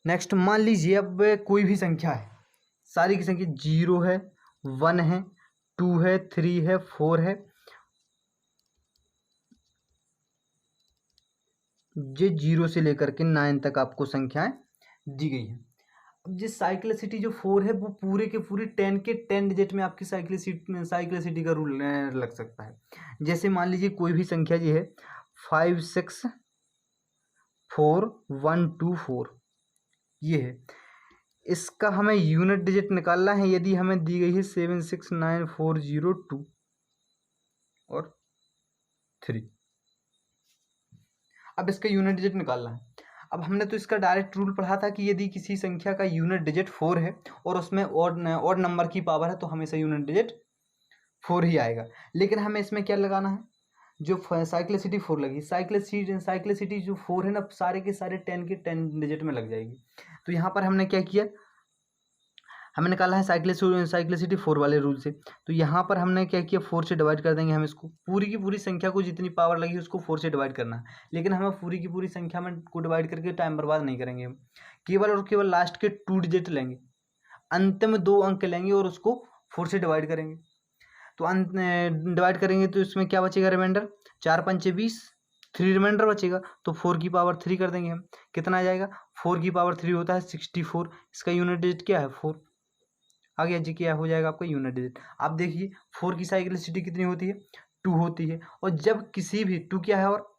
नेक्स्ट मान लीजिए अब कोई भी संख्या है, सारी की संख्या 0 है, 1 है, 2 है, 3 है, 4 है, ये 0 से लेकर के 9 तक आपको संख्याएं दी गई हैं। अब जिस साइक्लिसिटी जो 4 है वो पूरे के पूरे 10 के 10 डिजिट में आपकी साइक्लिसिटी का रूल लग सकता है। जैसे मान लीजिए कोई भी संख्या जी है 564124, ये है, इसका हमें यूनिट डिजिट निकालना है। यदि हमें दी गई है 769402 और 3, अब इसका यूनिट डिजिट निकालना है। अब हमने तो इसका डायरेक्ट रूल पढ़ा था कि यदि किसी संख्या का यूनिट डिजिट 4 है और उसमें ऑड नंबर की पावर है तो हमेशा यूनिट डिजिट 4 ही आएगा। लेकिन हमें इसमें क्या लगाना है, जो साइक्लिसिटी 4 लगी, साइक्लिसिटी जो 4 है ना, सारे के सारे 10 के 10 डिजिट में लग जाएगी। तो यहाँ पर हमने क्या किया, हमें निकाला है साइक्लिसिटी 4 वाले रूल से। तो यहाँ पर हमने क्या किया, 4 से डिवाइड कर देंगे। हम इसको पूरी की पूरी संख्या को जितनी पावर लगी उसको 4 से डिवाइड करना है, लेकिन हमें पूरी की पूरी संख्या में को डिवाइड करके टाइम बर्बाद नहीं करेंगे। हम केवल और केवल लास्ट के 2 डिजिट लेंगे, अंतिम 2 अंक लेंगे और उसको 4 से डिवाइड करेंगे। तो डिवाइड करेंगे तो इसमें क्या बचेगा, रिमाइंडर 4 पंचे 20, 3 रिमाइंडर बचेगा। तो 4 की पावर 3 कर देंगे हम, कितना आ जाएगा, 4 की पावर 3 होता है 64। इसका यूनिट डिजिट क्या है, 4। आ गया जी, क्या हो जाएगा आपका यूनिट डिजिट। आप देखिए 4 की साइक्लिसिटी कितनी होती है, 2 होती है। और जब किसी भी 2 क्या है, और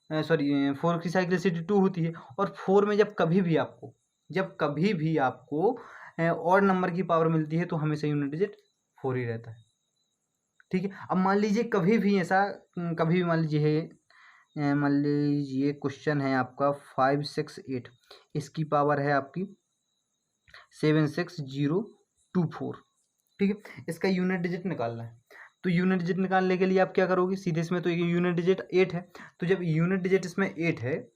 सॉरी 4 की साइक्लिसिटी 2 होती है। और 4 में जब कभी भी आपको और नंबर की पावर मिलती है तो हमेशा यूनिट डिजिट 4 ही रहता है। ठीक है। अब मान लीजिए कभी भी ऐसा, कभी भी मान लीजिए क्वेश्चन है आपका 5 6 8, इसकी पावर है आपकी 76024। ठीक है। इसका यूनिट डिजिट निकालना है। तो यूनिट डिजिट निकालने के लिए आप क्या करोगे, सीधे इसमें तो यूनिट डिजिट 8 है। तो जब यूनिट डिजिट इसमें 8 है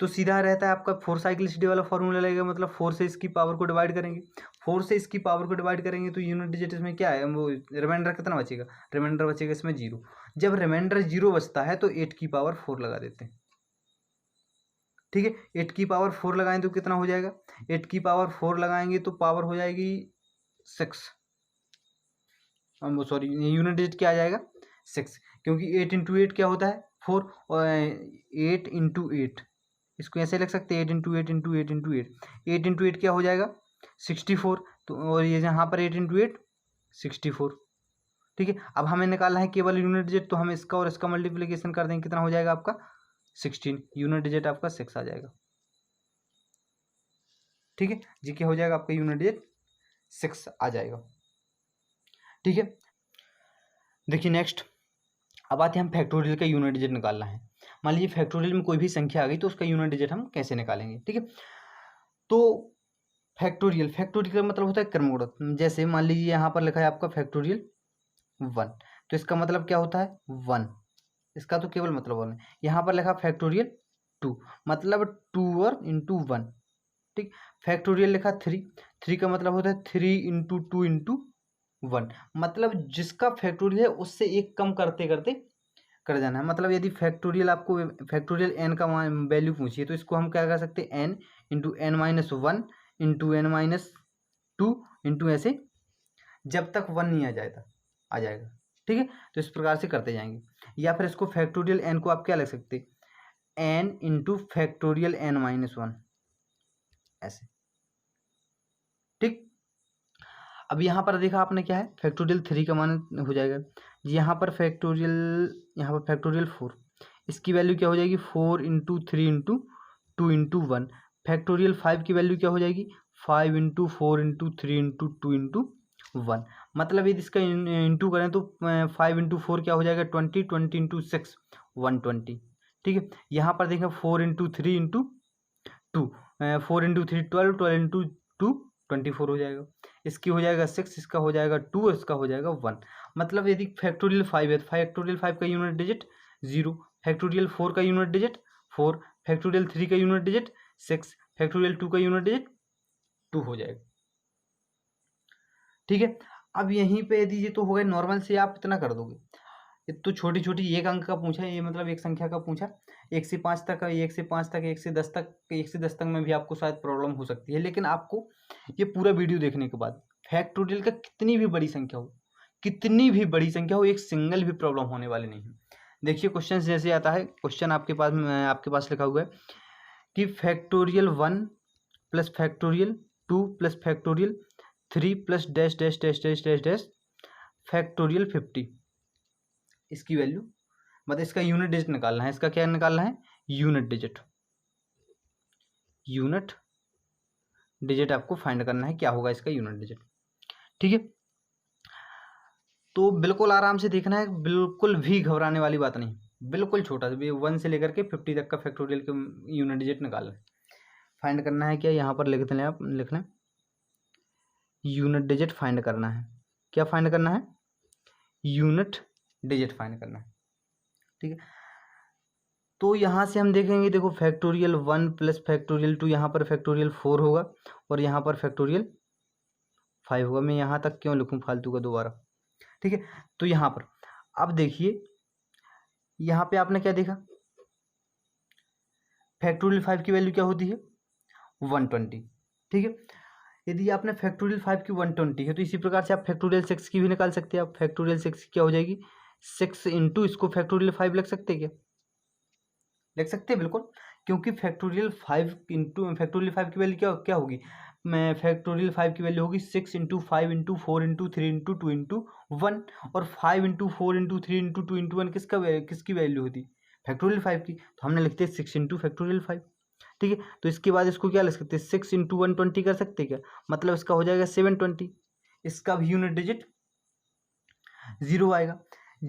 तो सीधा रहता है आपका 4 साइक्लिसिटी वाला फॉर्मूला लगेगा, मतलब 4 से इसकी पावर को डिवाइड करेंगे। 4 से इसकी पावर को डिवाइड करेंगे तो यूनिट डिजिट इसमें क्या है, वो रिमाइंडर कितना बचेगा, रिमाइंडर बचेगा इसमें 0। जब रिमाइंडर 0 बचता है तो 8 की पावर 4 लगा देते हैं। ठीक है। 8 की पावर 4 लगाएं तो कितना हो जाएगा, 8 की पावर 4 लगाएंगे तो पावर हो जाएगी 6, सॉरी यूनिट डिजिट क्या आ जाएगा, 6। क्योंकि 8 इंटू 8 क्या होता है, 4, और 8 इंटू 8, इसको ऐसे लिख सकते हैं 8 इंटू 8 इंटू 8 इंटू 8, 8 इंटू 8 क्या हो जाएगा 64। तो और ये यहाँ पर 8 इंटू 8 64। ठीक है। अब हमें निकालना है केवल यूनिट डिजिट, तो हम इसका और इसका मल्टीप्लिकेशन कर देंगे, कितना हो जाएगा आपका 16, यूनिट डिजिट आपका 6 आ जाएगा। ठीक है जी, क्या हो जाएगा आपका यूनिट डिजिट 6 आ जाएगा। ठीक है। देखिए नेक्स्ट, अब आते हैं हम फैक्टोरियल का यूनिट डिजिट निकालना है। मान लीजिए फैक्टोरियल में कोई भी संख्या आ गई तो उसका यूनिट डिजिट हम कैसे निकालेंगे। ठीक है। तो फैक्टोरियल का मतलब होता है क्रमगुणक। जैसे मान लीजिए यहाँ पर लिखा है आपका फैक्टोरियल 1, तो इसका मतलब क्या होता है 1, इसका तो केवल मतलब 1 है। यहाँ पर लिखा फैक्टोरियल 2, मतलब 2 और इंटू 1। ठीक। फैक्टोरियल लिखा 3 का मतलब होता है 3 इंटू 2 इंटू 1, मतलब जिसका फैक्टोरियल है उससे एक कम करते करते कर जाना है। मतलब यदि फैक्टोरियल आपको फैक्टोरियल एन का वैल्यू पूछिए तो इसको हम क्या कर सकते हैं, n into n minus 1 into n minus 2 into ऐसे, जब तक 1 नहीं आ जाएगा। ठीक है। तो इस प्रकार से करते जाएंगे। या फिर इसको फैक्टोरियल एन को आप क्या लिख सकते हैं, n into factorial n minus 1, ऐसे। ठीक। अब यहाँ पर देखा आपने क्या है, फैक्टोरियल 3 का मान हो जाएगा। यहाँ पर फैक्टोरियल 4, इसकी वैल्यू क्या हो जाएगी 4 इंटू 3 इंटू 2 इंटू 1। फैक्टोरियल 5 की वैल्यू क्या हो जाएगी 5 इंटू 4 इंटू 3 इंटू 2 इंटू 1। मतलब यदि इसका इंटू करें तो 5 इंटू 4 क्या हो जाएगा 20, 20 इंटू 6 120। ठीक है। यहाँ पर देखें 4 इंटू 3 इंटू 2, 4 इंटू 3 12, 12 इंटू 2 24 हो जाएगा। इसकी हो जाएगा 6, इसका हो जाएगा 2, इसका हो जाएगा 1। मतलब यदि फैक्टोरियल 5 है तो फैक्टोरियल 5 का यूनिट डिजिट 0, फैक्टोरियल 4 का यूनिट डिजिट 4, फैक्टोरियल 3 का यूनिट डिजिट 6, फैक्टोरियल 2 का यूनिट डिजिट 2 हो जाएगा। ठीक है। अब यहीं पे यदि ये तो हो गए नॉर्मल से, आप इतना कर दोगे। ये तो छोटी छोटी एक अंक का पूछा, ये मतलब एक संख्या का पूछा, 1 से 5 तक, 1 से 5 तक, 1 से 10 तक, 1 से 10 तक में भी आपको शायद प्रॉब्लम हो सकती है। लेकिन आपको ये पूरा वीडियो देखने के बाद फैक्टोरियल का कितनी भी बड़ी संख्या हो, एक सिंगल भी प्रॉब्लम होने वाली नहीं है। देखिए क्वेश्चन जैसे आता है, क्वेश्चन आपके पास लिखा हुआ है कि factorial 1 plus factorial 2 plus factorial 3 plus dash dash dash dash dash dash factorial 50, इसकी वैल्यू, मतलब इसका यूनिट डिजिट निकालना है। इसका क्या निकालना है, यूनिट डिजिट आपको फाइंड करना है, क्या होगा इसका यूनिट डिजिट। ठीक है। तो बिल्कुल आराम से देखना है, बिल्कुल भी घबराने वाली बात नहीं, बिल्कुल छोटा सा भी 1 से लेकर के 50 तक का फैक्टोरियल का यूनिट डिजिट निकालना है, फाइंड करना है। क्या यहाँ पर लिख लें, आप लिख लें यूनिट डिजिट फाइंड करना है। क्या फाइंड करना है, यूनिट डिजिट फाइंड करना है। ठीक है, तो यहाँ से हम देखेंगे, देखो फैक्टोरियल 1 प्लस फैक्टोरियल 2, यहाँ पर फैक्टोरियल 4 होगा और यहाँ पर फैक्टोरियल 5 होगा। मैं यहाँ तक क्यों लिखूँ फालतू का दोबारा, ठीक है। तो यहाँ पर अब देखिए, यहाँ पे आपने क्या देखा, फैक्टोरियल 5 की वैल्यू क्या होती है 120, ठीक है। यदि आपने फैक्टोरियल 5 की 120 है तो इसी प्रकार से आप फैक्टोरियल 6 की भी निकाल सकते हैं। आप फैक्टोरियल 6 क्या हो जाएगी 6 इंटू इसको फैक्टोरियल 5 लिख सकते हैं क्या, लिख सकते हैं बिल्कुल, क्योंकि फैक्टोरियल 5 इंटू फैक्टोरियल 5 की वैल्यू क्या क्या होगी, मैं फैक्टोरियल 5 की वैल्यू होगी 6 into 5 into 4 into 3 into 2 into 1, और 5 इंटू 4 इंटू 3 इंटू 2 इंटू 1 किसकी वैल्यू होती फैक्टोरियल 5 की, तो हमने लिखते हैं 6 इंटू फैक्टोरियल 5, ठीक है। तो इसके बाद इसको क्या लिख सकते हैं 6 इंटू 120 कर सकते हैं क्या, मतलब इसका हो जाएगा 720, इसका भी यूनिट डिजिट 0 आएगा।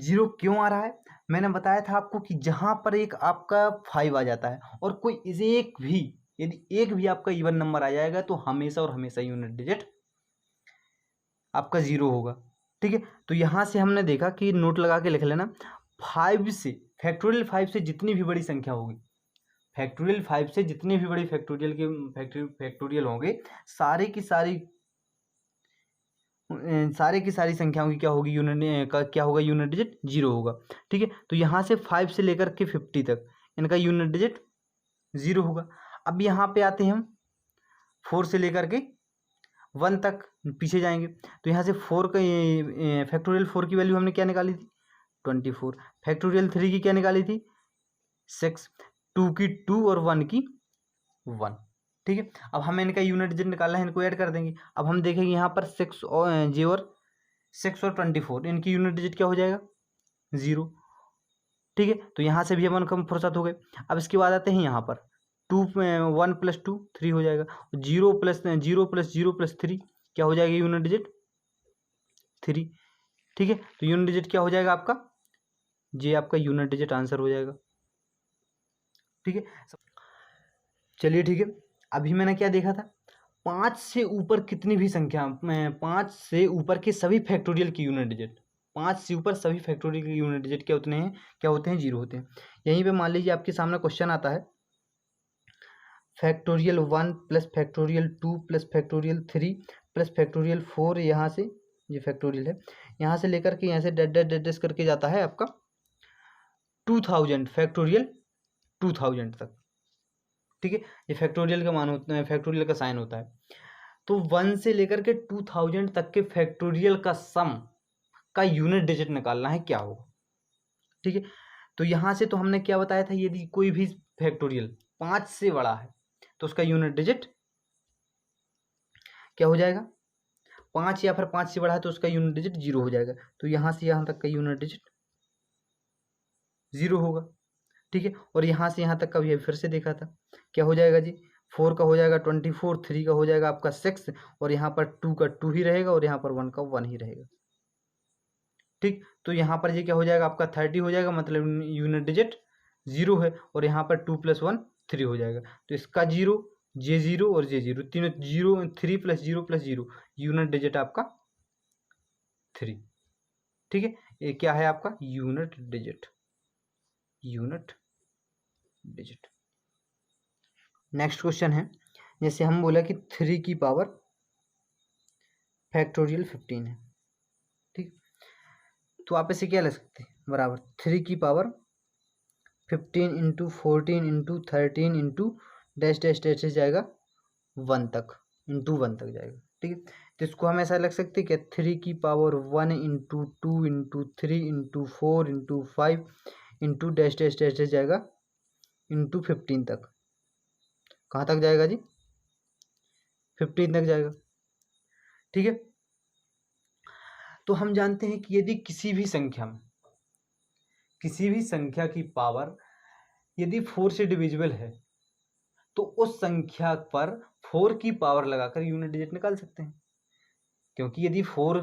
0 क्यों आ रहा है, मैंने बताया था आपको कि जहाँ पर एक आपका 5 आ जाता है और कोई यदि एक भी आपका इवन नंबर आ जाएगा तो हमेशा और हमेशा यूनिट डिजिट आपका 0 होगा, ठीक है। तो यहाँ से हमने देखा कि नोट लगा के लिख लेना, 5 से फैक्टोरियल 5 से जितनी भी बड़ी संख्या होगी, फैक्टोरियल 5 से जितनी भी बड़ी फैक्टोरियल होंगे, सारे की सारी संख्याओं की क्या होगी यूनिट का क्या होगा यूनिट डिजिट 0 होगा, ठीक है। तो यहाँ से 5 से लेकर के 50 तक इनका यूनिट डिजिट 0 होगा। अब यहाँ पे आते हैं हम 4 से लेकर के 1 तक पीछे जाएंगे, तो यहाँ से 4 का फैक्टोरियल 4 की वैल्यू हमने क्या निकाली थी 24, फैक्टोरियल 3 की क्या निकाली थी 6, 2 की 2 और 1 की 1, ठीक है। अब हमें इनका यूनिट डिजिट निकालना है, इनको ऐड कर देंगे। अब हम देखेंगे यहाँ पर 6 और 6 और 24 इनकी यूनिट डिजिट क्या हो जाएगा 0, ठीक है। तो यहाँ से भी हम उनका फुर्सत हो गए। अब इसके बाद आते हैं यहाँ पर 1 प्लस 2 3 हो जाएगा, 0 प्लस 0 प्लस 0 प्लस 3 क्या हो जाएगा यूनिट डिजिट 3, ठीक है। तो यूनिट डिजिट क्या हो जाएगा आपका, ये आपका यूनिट डिजिट आंसर हो जाएगा, ठीक है। चलिए ठीक है, अभी मैंने क्या देखा था 5 से ऊपर कितनी भी संख्या, 5 से ऊपर के सभी फैक्टोरियल की यूनिट डिजिट, 5 से ऊपर सभी फैक्टोरियल की यूनिट डिजिट क्या होते हैं 0 होते हैं। यहीं पे मान लीजिए आपके सामने क्वेश्चन आता है factorial 1 plus factorial 2 plus factorial 3 plus factorial 4, यहाँ से ये फैक्टोरियल है, यहाँ से लेकर के यहाँ से डेड करके जाता है आपका 2000 फैक्टोरियल 2000 तक, ठीक है। ये फैक्टोरियल का मान होता है, फैक्टोरियल का साइन होता है। तो 1 से लेकर के 2000 तक के फैक्टोरियल का सम का यूनिट डिजिट निकालना है क्या होगा, ठीक है। तो यहाँ से तो हमने क्या बताया था, यदि कोई भी फैक्टोरियल 5 से बड़ा है तो उसका यूनिट डिजिट क्या हो जाएगा 5, या फिर 5 से बड़ा है तो उसका यूनिट डिजिट 0 हो जाएगा। तो यहाँ से यहाँ तक का यूनिट डिजिट 0 होगा, ठीक है। और यहाँ से यहाँ तक का भी फिर से देखा था, क्या हो जाएगा जी 4 का हो जाएगा 24, 3 का हो जाएगा आपका 6, और यहाँ पर 2 का 2 ही रहेगा और यहाँ पर 1 का 1 ही रहेगा, ठीक। तो यहाँ पर ये क्या हो जाएगा आपका 30 हो जाएगा, मतलब यूनिट डिजिट 0 है, और यहाँ पर 2 प्लस 1 3 हो जाएगा। तो इसका 0, जे 0 और जे 0 तीनों 0, 3 प्लस 0 प्लस 0, यूनिट डिजिट आपका 3, ठीक है। ये क्या है आपका यूनिट डिजिट नेक्स्ट क्वेश्चन है, जैसे हम बोला कि 3 की पावर फैक्टोरियल 15 है, ठीक। तो आप इसे क्या ले सकते हैं बराबर 3 की power 15 into 14 into 13 into dash dash dash जाएगा 1 तक, इंटू 1 तक जाएगा, ठीक है। तो इसको हम ऐसा लग सकते हैं कि 3 की power 1 into 2 into 3 into 4 into 5 into dash dash dash dash जाएगा इंटू 15 तक, कहाँ तक जाएगा जी 15 तक जाएगा, ठीक है। तो हम जानते हैं कि यदि किसी भी संख्या की पावर यदि 4 से डिविजिबल है तो उस संख्या पर 4 की पावर लगाकर यूनिट डिजिट निकाल सकते हैं, क्योंकि यदि 4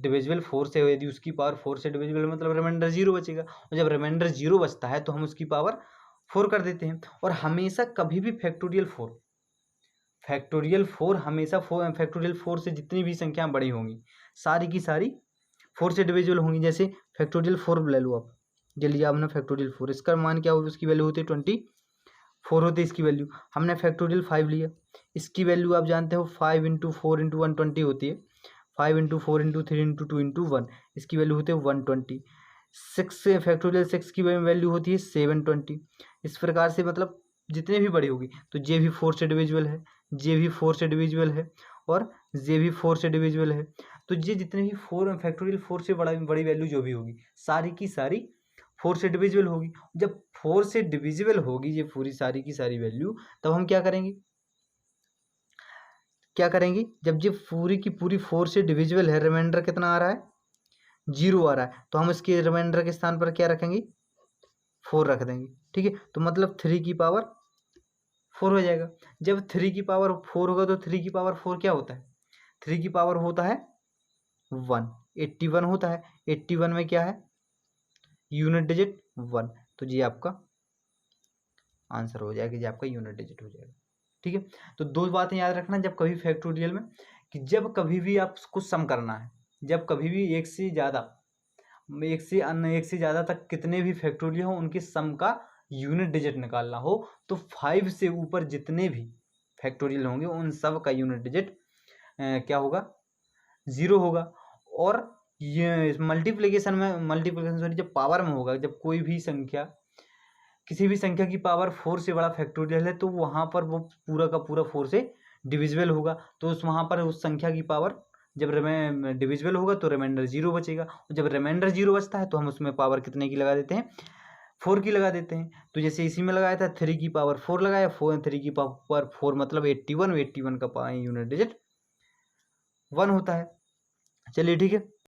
डिविजिबल 4 से हो, यदि उसकी पावर 4 से डिविजिबल मतलब रिमाइंडर 0 बचेगा, और जब रिमाइंडर 0 बचता है तो हम उसकी पावर 4 कर देते हैं। और हमेशा कभी भी फैक्टोरियल 4 हमेशा फैक्टोरियल 4 से जितनी भी संख्या बड़ी होंगी सारी की सारी 4 से डिविजिबल होंगी। जैसे फैक्टोरियल 4 ले लो आप, ये लिया हमने फैक्टोरियल 4, इसका मान क्या होगी, उसकी वैल्यू होती है 24 होती है इसकी वैल्यू। हमने फैक्टोरियल 5 लिया, इसकी वैल्यू आप जानते हो 5 × 4 × 120 होती है, 5 × 4 × 3 × 2 × 1, इसकी वैल्यू होती है 120। 6 से फैक्टोरियल 6 की वैल्यू होती है 720। इस प्रकार से मतलब जितने भी बड़ी होगी, तो जे भी 4 से डिविजिबल है, जे भी 4 से डिविजिबल है, और जे भी 4 से डिविजिबल है। तो ये जितने भी 4 फैक्टोरियल 4 से बड़ी वैल्यू जो भी होगी, सारी की सारी 4 से डिविजिबल होगी। जब 4 से डिविजिबल होगी ये पूरी सारी की सारी वैल्यू, तब हम क्या करेंगे, जब ये पूरी की पूरी 4 से डिविजिबल है, रिमाइंडर कितना आ रहा है, 0 आ रहा है, तो हम इसके रिमाइंडर के स्थान पर क्या रखेंगे, 4 रख देंगे। ठीक है, तो मतलब 3 की पावर 4 हो जाएगा। जब 3 की पावर 4 होगा तो 3 की पावर 4 क्या होता है, 3 की पावर होता है 1, 81 होता है। 81 में क्या है, यूनिट डिजिट 1, तो ये आपका आंसर हो जाएगा, ये आपका यूनिट डिजिट हो जाएगा। ठीक है, तो दो बातें याद रखना जब कभी फैक्टोरियल में, कि जब कभी भी आपको सम करना है, जब कभी भी एक से ज़्यादा तक कितने भी फैक्टोरियल हो उनके सम का यूनिट डिजिट निकालना हो, तो 5 से ऊपर जितने भी फैक्टोरियल होंगे उन सब का यूनिट डिजिट क्या होगा, 0 होगा। और ये मल्टीप्लिकेशन सॉरी जब पावर में होगा, जब कोई भी संख्या किसी भी संख्या की पावर 4 से बड़ा फैक्टोरियल है, तो वहाँ पर वो पूरा का पूरा 4 से डिविजिबल होगा। तो वहाँ पर उस संख्या की पावर जब डिविजिबल होगा तो रिमाइंडर 0 बचेगा, और जब रिमाइंडर 0 बचता है तो हम उसमें पावर कितने की लगा देते हैं, 4 की लगा देते हैं। तो जैसे इसी में लगाया था 3 की पावर 4 लगाया, 3 की पावर 4 मतलब 81 का यूनिट डिजिट 1 होता है। चलिए ठीक है।